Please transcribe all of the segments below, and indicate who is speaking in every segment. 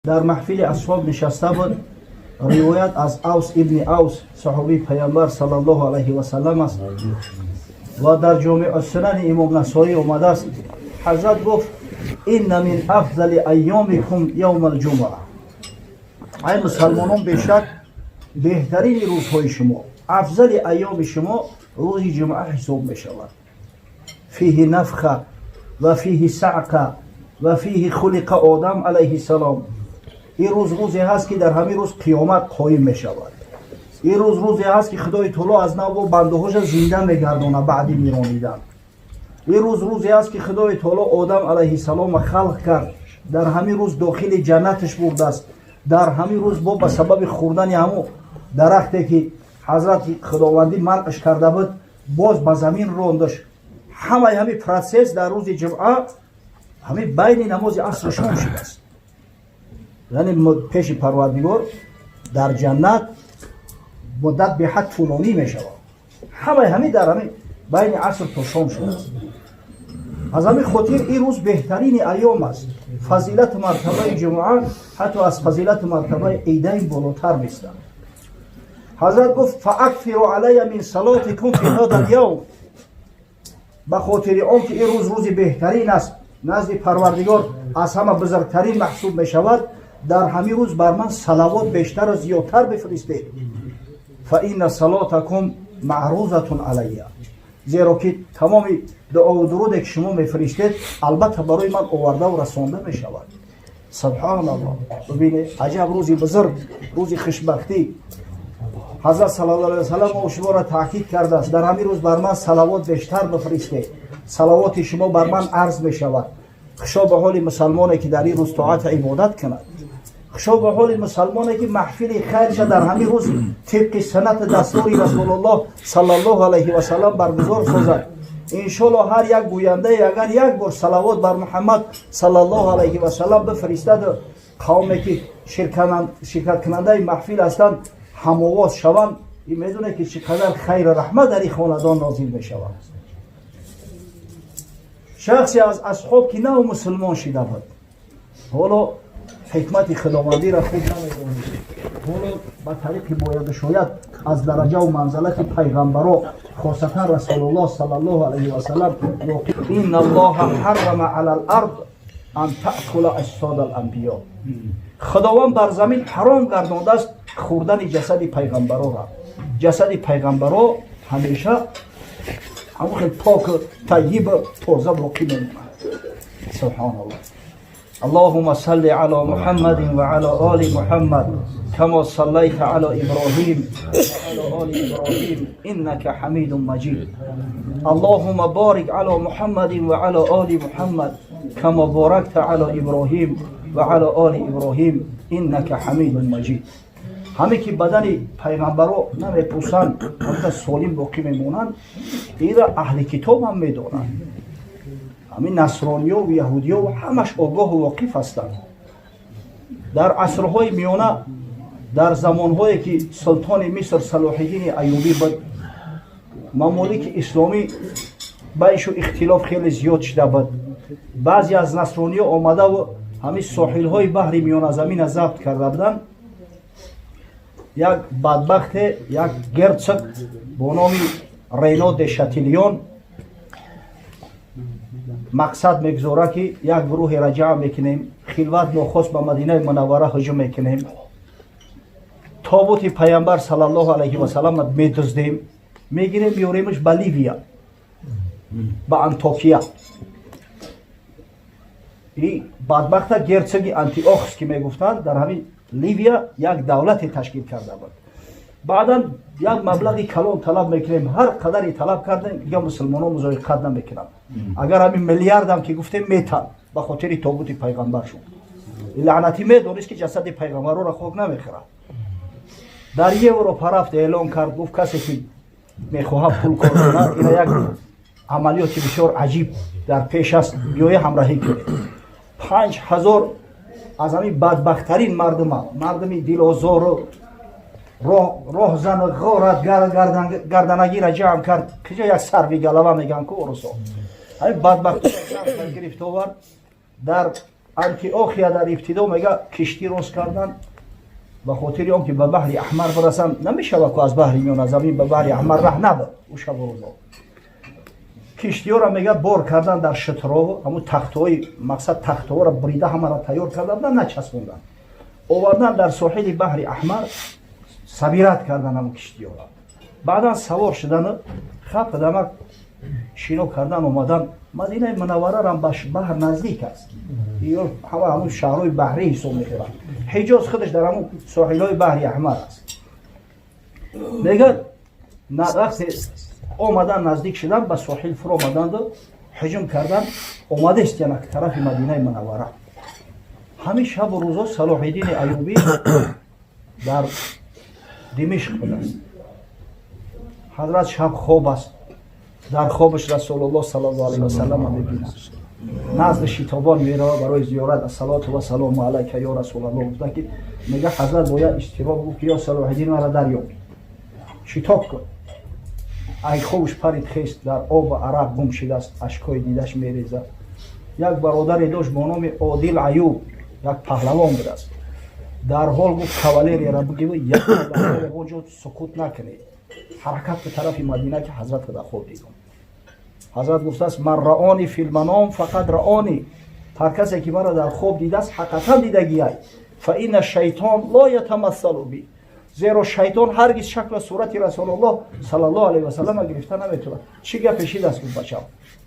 Speaker 1: در محفل اصحاب نشسته بود. روایت از اوس ابن اوس صحابی پیامبر صلی الله علیه و سلم است و در جامع السنن امام نسائی آمده است. حضرت گفت این من افضل ایامکم یوم الجمعه، ای مسلمانان بیشک بهترین روزهای شما، افضل ایام شما روز جمعه حساب می شود. فیه نفخه و فیه صعقه و فیه خلق آدم علیه السلام. این روز روزی هست که در همین روز قیامت قایم می شود. این روز روزی هست که خدای تعالی از نو بنده هاش زنده می گرداند بعد میرانیدن. این روز روزی هست که خدای تعالی آدم علیه السلام خلق کرد، در همین روز داخل جنتش برده است. در همین روز با به سبب خوردن همون درختی که حضرت خداوندی منعش کرده بود باز به زمین راندش. همین پروسس در روز جمعه همین بین نماز عصر و شام شده است. یعنی پیش پروردگار در جنت مدت به حد طولانی می شود. همین در همین بین عصر تا شام شده است. از همین خاطر این روز بهترین ایام است. فضیلت مرتبه جمعه حتی از فضیلت مرتبه عیدین بالاتر می‌است. حضرت گفت فاکثروا علی من صلاتکم فی هذا الیوم، به خاطر آنکه این روز روز بهترین است نزد پروردگار، از همه بزرگترین محسوب می شود، در همین روز بر من صلوات بیشتر و زیادتر بفرستید. فان صلاتکم معروضه علیه، زیرا که تمام دعا و درود که شما میفرستید البته برای من آورده و رسانده می شود. سبحان الله. ببینید عجب روزی بزرگ، روزی خوشبختی. حضرت صلی الله علیه و سلم او شما را تاکید کرده است در همین روز بر من صلوات بیشتر بفرستید، صلوات شما بر من عرض می شود. خشا به حال مسلمانی که در این روز طاعت عبادت کند، خشا به حال مسلمانی که محفل خیرش در همین روز طبق سنت دستور رسول الله صلی الله علیه و سلم برگزار سازد. انشالله هر یک گوینده اگر یک بار صلوات بر محمد صلی الله علیه و سلم بفرستد، قومی که شرکت کننده محفل هستند هم‌آواز شوند، این میدونه که چقدر خیر و رحمت در این خاندان نازل می شود. شخصی از اصحاب که نه مسلمان شده بود، حالا حکمت خداوندی را خوب نمی‌دانید، حالا به طریق باید شاید از درجه و منزلت پیغمبران خاصتا رسول الله صلی الله علیه و سلم این الله حرم علی الارض ان تأکل اجساد الانبیاء، خداوند بر زمین حرام گردانده است خوردن جسد پیغمبران را. جسد پیغمبران همیشه همون خیلی پاک طیب تازه باقی میماند. سبحان الله. اللهم صل علی محمد و علی آل محمد كما صليت على ابراهيم وعلى آل ابراهيم انك حميد مجيد. اللهم بارك على محمد وعلى آل محمد كما باركت على ابراهيم وعلى آل ابراهيم انك حميد مجيد. همه که بدن پیغمبران نمیپوسند البته سالم باقی میمونند، این را اهل کتاب هم میدانند. همین نصرانی‌ها و یهودی‌ها و همش آگاه و واقف هستند. در عصرهای میانه، در زمانهایی که سلطان مصر صلاح الدین ایوبی بود، ممالک اسلامی بینشون اختلاف خیلی زیاد شده بود. بعضی از نصرانی‌ها آمده و همین ساحل‌های بحر میانه زمین ضبط کرده بودند. یک بدبخت، یک گرچک با نام رینو د شاتیلیون مقصد میگذاره که یک گروه را جمع میکنیم، خلوت ناخست به مدینه منوره هجوم میکنیم، تابوت پیامبر صلی الله علیه و سلم میدزدیم، میگیریم بیاریمش به لیبیا، به انطاکیه. این بدبخت گرچک انتیوخوس که میگفتند در همین لیبیا یک دولت تشکیل کرده بود. بعدا یک مبلغی کلان طلب میکنیم، هر قدری طلب کردیم دیگه مسلمانان مضایقت نمیکنند. اگر همین میلیارد هم که گفتیم میتن به خاطر تابوت پیغمبر شد. لعنتی میدونست که جسد پیغمبر را خوک نمیخورد. در یه اروپا رفت اعلان کرد، گفت کسی که میخواهد پول کار کنه اینا یک عملیاتی بسیار عجیب در پیش است، بیایه همراهی کنه. 5000 از همین بدبختترین مردمی دل آزار و راه زن غارت گردنگی را جمع کرد که یک سروی گلوه میگن که ارسا همین بدبخت گرفت آورد در انتیوخیا در ابتدا میگه کشتی روز کردن به خاطر اون که به بحر احمر برسن نمیشه که از بحر میون زمین به بحر احمر راه نبر او شب و روزا کشتی ها را میگه بار کردن در شترها همون تختهای مقصد تختها را بریده همه را تیار کردن نچسبوندن آوردن در ساحل بحر احمر سبیرت کردن همون کشتی ها را بعدا سوار شدن خط دمک شینو کردن اومدن مدینه منوره را به بحر نزدیک است همون شهرهای بحری حساب میکنن حجاز خودش در همون ساحلهای بحر احمر است میگه وقتی اومدن نزدیک شدن به ساحل فرو اومدند و هجوم کردن اومده است یعنی طرف مدینه منوره همین شب و روزا صلاح الدین ایوبی در دمشق بوده است حضرت شب خواب است در خوابش رسول الله صلی الله علیه و سلم میبیند نزد شتابان میره برای زیارت الصلاه و سلام علیک یا رسول الله گفته که میگه حضرت باید استجابت بکنه یا صلاح الدین مرا دریاب شتاب کن ای خوش پرید خیست در آب و عرق گم شده است اشکای دیدش میریزد یک برادر داشت با نام عادل ایوب یک پهلوان بود است در حال گفت کاوالری را بگیرید یک لحظه اونجا سکوت نکنید حرکت به طرف مدینه که حضرت در خواب دیدم حضرت گفته است من رآنی فی المنام فقط رآنی هر کسی که مرا در خواب دیده است حقیقتا دیدگی است فإن الشیطان لا یتمثل بی زیرا شیطان هرگز شکل صورت رسول الله صلی الله علیه و سلم گرفته نمیتونه چی گپشید است گفت بچه‌ها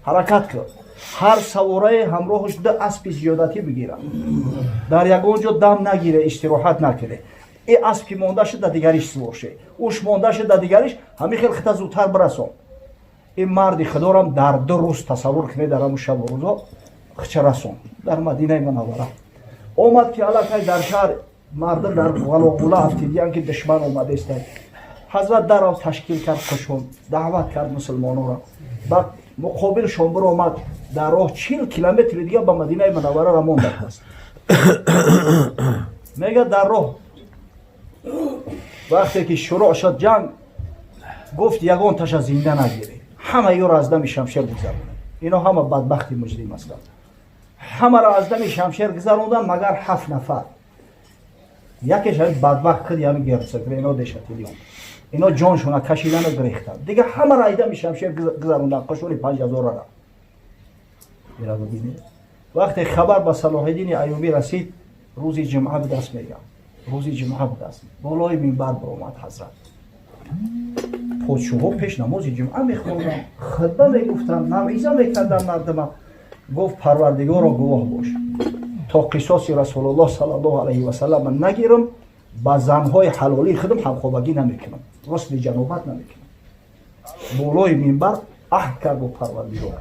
Speaker 1: حرکت کرد هر سواره همراهش دو اسب زیادتی بگیره در یک اونجا دم نگیره استراحت نکنه این اسب که مونده شد دیگریش سوار شه اوش مونده شد دیگریش همین خیلی خیلی زودتر برسون این مرد خدا را در 2 روز تصور کنه در همون شب و روزا چه رسون در مدینه منوره اومد که علاقه در شهر مردم در غلاغوله هفتیدیان که دشمن اومده است حضرت در را تشکیل کرد قشون دعوت کرد مسلمانان را بعد مقابل شنبر اومد در راه 40 کیلومتر دیگه به مدینه منوره را مونده است میگه در راه وقتی که شروع شد جنگ گفت یگان تش زنده نگیره همه یو را از دم شمشیر گذروندن اینا همه بدبختی مجرم هستند همه را از دم شمشیر گذروندن مگر 7 نفر یکیش بدبخت خود یعنی گرسکر اینا دشتیلیون اینا جانشون کشیدن و گریختن دیگه همه را از دم شمشیر گذروندن قشون 5000 را اینا ببینید وقتی خبر به صلاح الدین ایوبی رسید روز جمعه به دست میگم روز جمعه به دست بالای منبر برآمد حضرت پادشاها پیش نماز جمعه میخوندن خطبه میگفتن موعظه میکردن مردم گفت پروردگار را گواه باش تا قصاص رسول الله صلی الله علیه و سلم نگیرم با زنهای حلالی خودم همخوابگی نمیکنم غسل جنابت نمیکنم بالای منبر عهد کرد با پروردگار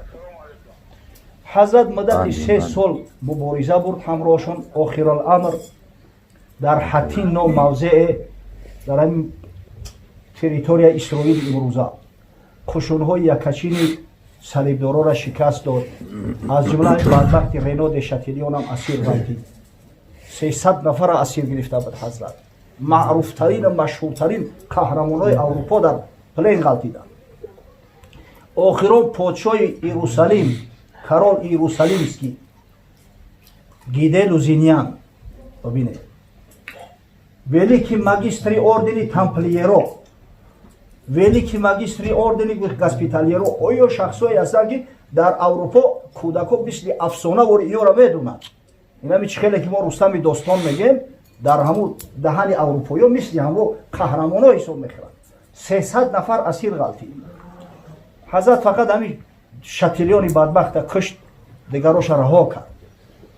Speaker 1: حضرت مدت 3 سال مبارزه برد همراهشون آخر الامر در حتین نام موضع در این تریتوریا اسرائیل امروزه قشون‌های یکچینی صلیبدارا را شکست داد از جمله بدبخت رنو شتیلیون هم اسیر گرفتید 300 نفر را اسیر گرفته بود حضرت معروفترین و مشهورترین قهرمانای اروپا در پلین غلطیدند آخران پادشاه یروشلیم کرال یروشلیمسکی گیده لوزینیان ببینید великий магистри ордени тамплиеро великий магистри ордени госпитальеро оё шахсое ҳастанд ки дар аврупо кӯдако мисли афсона бори инора медунанд инами чи хеле ки мо рустами достон мегем дар ҳамун даҳани аврупоё мисли ҳамо қаҳрамоно ҳисоб мехӯранд 300 нафар асир ғалтид ҳазрат фақат ҳамин шатилёни бадбахта кушт дигароша раҳо кард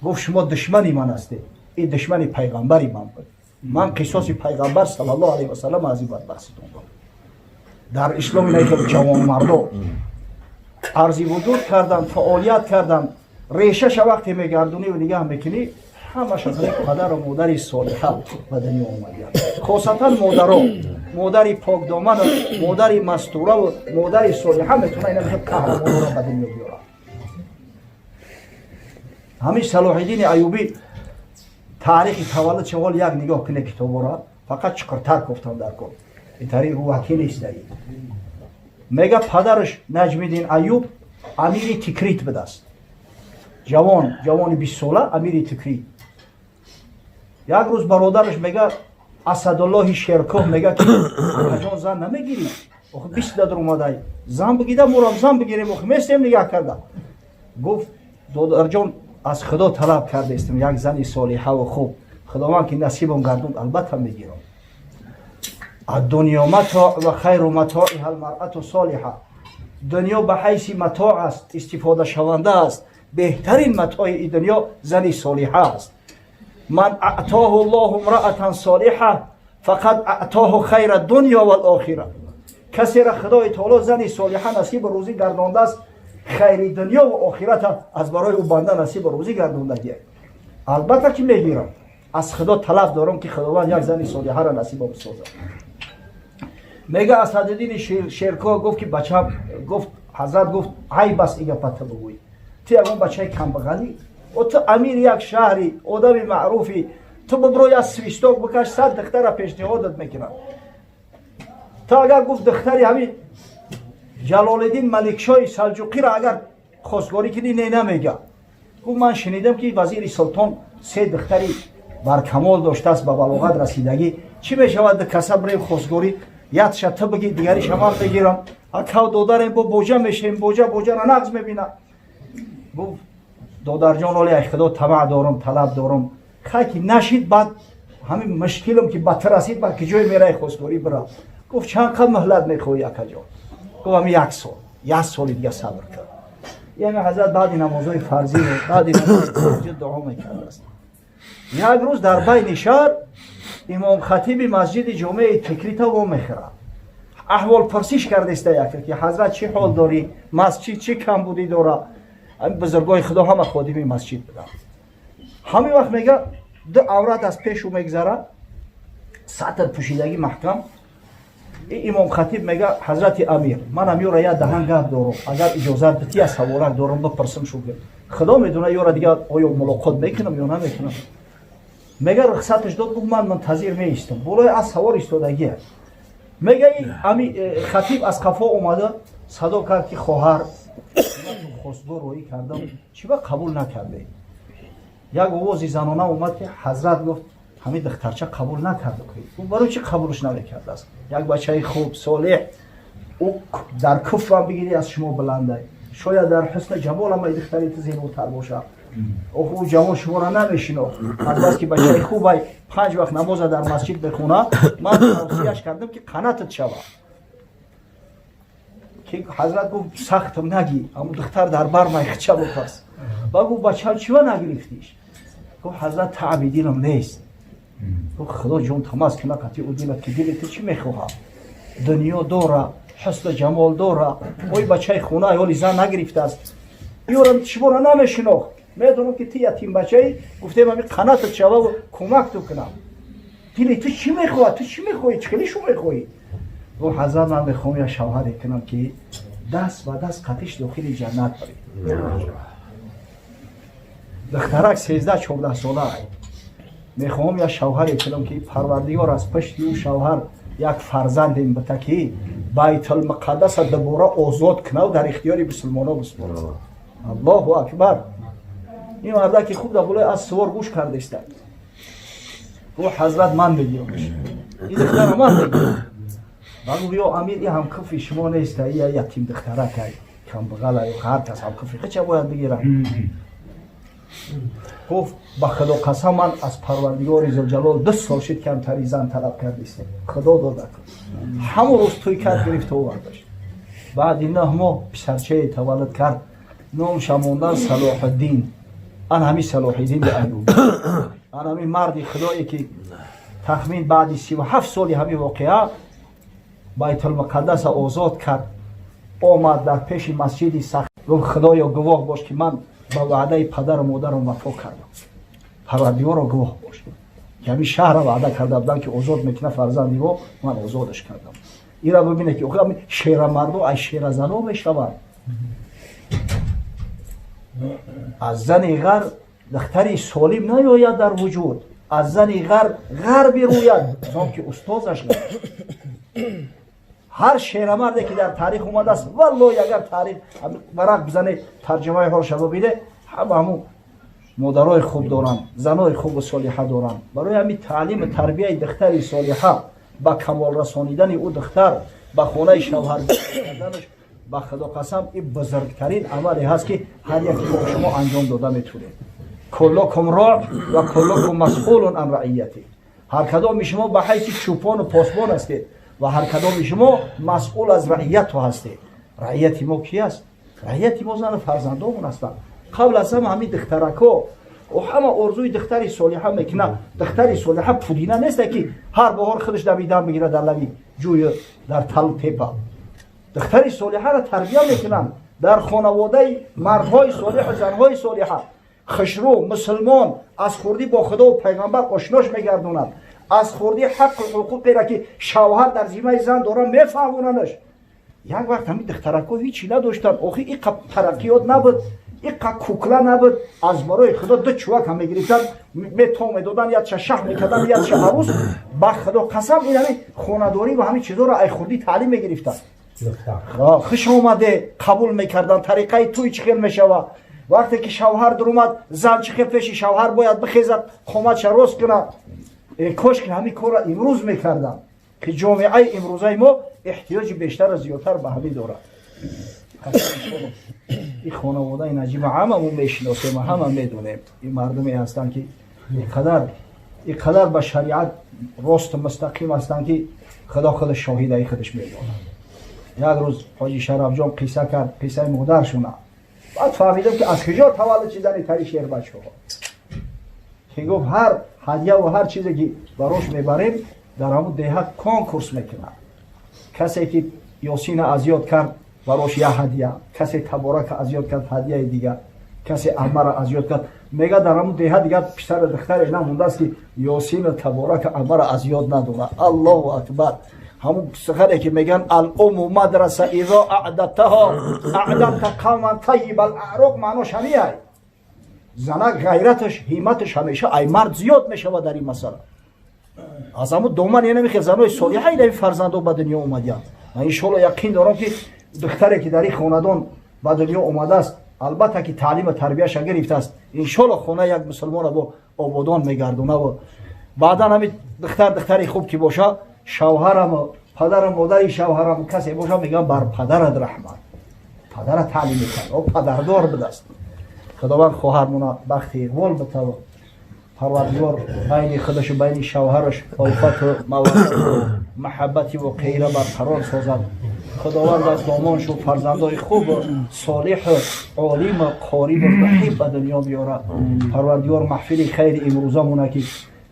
Speaker 1: гуфт шумо душмани ман ҳастед ин душмани пайғамбари ман буд من قصاص پیغمبر صلی الله علیه و سلم از این بدبخت ستون در اسلام اینه که جوان مردم ارزی وجود کردن فعالیت کردن ریشه ش وقتی میگردونی و نگاه میکنی همه شخصی پدر و مادر صالحه به دنیا اومدن خاصتا مادر پاک دامن و مادر مستوره و مادر صالحه میتونه اینا میشه قهرمان را به دنیا بیاره همین صلاح الدین ایوبی تاریخ تولد شوال یک نگاه کنه کتابا را فقط چقدر گفتم در کن این تاریخ روحکی نیست داری میگه پدرش نجم الدین ایوب امیر تکریت بود است جوان 20 ساله امیر تکری. یک روز برادرش میگه اسدالله شیرکوه میگه که جان زن نمیگیری؟ آخه 20 دادر اومده زن بگیده مرام زن بگیریم آخه میستیم نگاه کرده. گفت دادر جان از خدا طلب کرده استم یک زن صالحه و خوب خداوند که نصیبم گردوند البته میگیرم. الدنیا متاع و خیر متاعها المرأة صالحه. دنیا به حیث متاع است، استفاده شونده است. بهترین متاع این دنیا زن صالحه است. من اعطاه الله امرأة صالحه فقد اعطاه خیر الدنیا و الاخره. کسی را خدای تعالی زن صالحه نصیب روزی گردانده است، خیر دنیا و آخرت از برای او بنده نصیب روزی گرداندگی. البته که میگیرم از خدا طلب دارم که خداوند یک زن صالحه را نصیب بسازد. میگه اسدالدین شیرکوه گفت که بچم گفت حضرت گفت ای بس ایگه پته بگوی تو اون بچه کم بغلی و تو امیر یک شهری آدم معروفی تو ببرو از سویستوک بکش 100 دختر را پیشنهادت میکنن. تا اگر گفت دختری همین جلال الدین ملکشاه سلجوقی را اگر خواستگاری کنی نه نمیگه. گفت من شنیدم که وزیر سلطان 3 دختری برکمال داشته است به بلاغت رسیدگی چی میشود کسب بریم خواستگاری یک شب بگی دیگری شما بگیرم اکاو دادرم با بوجه میشیم بوجه را نقض میبینه. گفت دادر جان ولی خدا طمع دارم طلب دارم خاکی نشید بعد همین مشکلم که بدتر رسید بعد که جای میره خواستگاری برم. گفت چند قدر مهلت میخوای اکا جان؟ گفت همین 1 سال دیگه صبر کرد. یعنی حضرت بعد نمازهای فرضی و بعد نمازهای دعا میکرد است. یک روز در بین شهر امام خطیب مسجد جمعه تکریت و میخوره احوال پرسیش کرده است یک که حضرت چی حال داری مسجد چی کم بودی داره این بزرگای خدا همه خادم مسجد بودن. همین وقت میگه 2 عورت از پیشو میگذره سطر پوشیدگی محکم. این امام خطیب میگه حضرت امیر من هم یورا یک دهن گپ دارم اگر اجازه بدی از سوالک دارم بپرسم شو خدا میدونه یورا دیگه آیا ملاقات میکنم یا نمیکنم. میگه رخصتش داد گفت من منتظر میستم بالای از سوار ایستادگی. میگه امی خطیب از قفا اومده صدا کرد که خواهر خواستگار روی کردم چرا قبول نکرده. یک آواز زنانه اومد که حضرت گفت همین دخترچه قبول نکرده که برای چی قبولش نمیکرده است؟ یک بچه خوب صالح او در کفر هم بگیری از شما بلنده شاید در حسن جمال هم دختری زیباتر باشه او جوان شما را نمیشناخت از بس که بچه خوبه 5 وقت نماز در مسجد بخونه من توصیه‌اش کردم که قناتت شود که حضرت گفت سختم نگی اما دختر در بر میخچه بپرس بگو بچه چیو نگرفتیش؟ گفت حضرت تعبیدینم نیست. گفت خدا جون تماس کنه قطعی او دیلت که دیلت چی میخواه دنیا داره حسن جمال داره اوی بچه خونه ایالی زن نگرفته است یورم شما را نمیشناخت میدونم که تی یتیم بچه‌ای گفتم همین قناتت شوه و کمک تو کنم دیلی تو چی میخواه تو چی میخوایی چکلی شو میخوایی؟ گفت حضرت من میخوام یا شوهری کنم که دست و دست قطعش داخل جنت برید. دخترک 13-14 ساله میخوام یا شوهری کنم که پروردگار از پشت او شوهر یک فرزند این بتکی بیت المقدس دوباره آزاد کنه و در اختیار مسلمان‌ها بسپاره. الله اکبر. این مرده که خوب در بالای از سوار گوش کرده است گفت حضرت من میگیرمش این دختر من میگیرم. بگو یا امیر این هم کفی شما نیست یا یتیم دختره که کم بغل یا هر کس هم کفی چه باید بگیرم؟ گفت با خدا قسم من از پروردگار ذوالجلال 2 سال شد کمتری زن طلب کرده است خدا داده همون روز توی کرد گرفت و برداشت. بعد این 9 ماه پسرچه تولد کرد نامش ماندن صلاح الدین. آن همین صلاح الدین ایوبی آن همین مردی خدایی که تخمین بعد 37 سالی همین واقعه بیت المقدس آزاد کرد آمد در پیش مسجدی سخت گفت خدایا گواه باش که من با وعده پدر و مادرم وفا کردم پروردگار را گواه باش که همین شهر را وعده کرده بودن که آزاد میکنه فرزندی رو من آزادش کردم. این را ببینه که همین شیر مردو از شیر زنو میشود. از زن غر دختری سالم نیاید در وجود از زن غر بیروید زن که استازش غر. هر شیرمردی که در تاریخ اومده است والله اگر تاریخ ورق بزنه ترجمه حال شبا بیده همه مادرای خوب دارن، زنای خوب و صالحه دارن. برای همین تعلیم تربیه دختر صالحه با کمال رسانیدن او دختر به خانه شوهر کردنش با خدا قسم این بزرگترین عملی هست که هر یک با شما انجام داده میتونه. کلکم راع و کلکم مسئول عن رعیته. هر کدام شما به حیث چوپان و پاسبان هستید و هر کدام شما مسئول از رعیت هستید. رعیت ما کی است؟ رعیت ما زن فرزندامون هستند. قبل از همین دخترکا و همه ارزوی دختری صالحه میکنه. دختری صالحه پودینه نیست که هر بهار خودش دویدن میگیره در لبی جوی در تل تیپا. دختری صالحه را تربیت میکنن در خانواده مردهای صالح و زنهای صالحه. خشرو مسلمان از خوردی با خدا و پیغمبر آشناش میگردوند. از خوردی حق و حقوقی را که شوهر در ذمه زن داره میفهموننش. یک وقت همین دخترکا هیچی نداشتن. آخه این ترقیات نبود، این کوکلا نبود. از برای خدا دو چوک هم میگرفتن میتو میدادن، یا چه شهر میکردن یا چه عروس. با خدا قسم این همین خانداری و همین چیزا را ای خوردی تعلیم میگرفتن. خوش اومده قبول میکردن. طریقه توی چه خیل میشوه. وقتی که شوهر در اومد زن چه خیل پیش شوهر باید بخیزد خامتش راست کنه. کاش که همین کار را امروز میکردن که جامعه امروزه ما احتیاج بیشتر و زیادتر به همین داره. این خانواده نجیب هممون میشناسیم و همه میدونیم. این مردمی هستن که اینقدر به شریعت راست و مستقیم هستن که خدا خودش شاهد ای خودش میدونه. یک روز حاجی شرف جان قصه کرد، قصه مادرشونه. بعد فهمیدم که از کجا تولد شدن تری شعر بچه‌ها. که گفت هر هدیه و هر چیزی که براش میبریم در همون دهه کنکورس میکنن. کسی که یاسین اذیت کرد براش یه هدیه، کسی تبارک اذیت کرد هدیه دیگه، کسی عمر اذیت کرد. میگه در همون دهه دیگه پسر دختر اینا مونده است که یاسین و تبارک عمر اذیت ندونه. الله اکبر. همون سخنی که میگن الام مدرسه اذا اعددتها اعددت قوما طیب الاعراق، معناش همینه. زنک غیرتش همتش همیشه ای مرد زیاد میشود در این مسئله. از همون دومن یه نمیخواد زنای صالحه این فرزندان به دنیا اومدن. من انشالله یقین دارم که دختری که در این خاندان به دنیا اومده است، البته که تعلیم و تربیتش گرفته است، انشالله خانه یک مسلمان را با آبادان میگردونه و بعدا همین دختری خوب که باشه، شوهرم و پدر و مادر شوهرم کسی باشه میگن بر پدرت رحمت. پدر تعلیم میکنه و پدردار بدست. خداوند خواهرمون بخت اقبال بده و پروردگار بین خودش و بین شوهرش الفت و مودت و محبتی و غیره برقرار سازد. خداوند از دامانش و فرزندای خوب و صالح و عالم و قاری و محب به دنیا بیاره. پروردگار محفل خیر امروزه مونه که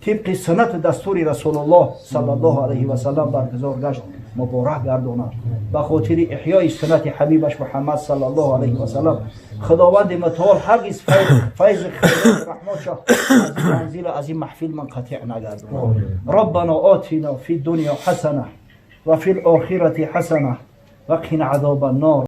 Speaker 1: طبق سنت دستور رسول الله صلی الله علیه و سلم برگزار گشت مبارک گرداند. به خاطر احیای سنت حبیبش محمد صلی الله علیه و سلم خداوند متعال هرگز فیض خیر رحمتش از منزل از این محفل منقطع نگرداند. ربنا آتنا فی الدنیا حسنه و فی الاخره حسنه و قنا عذاب النار.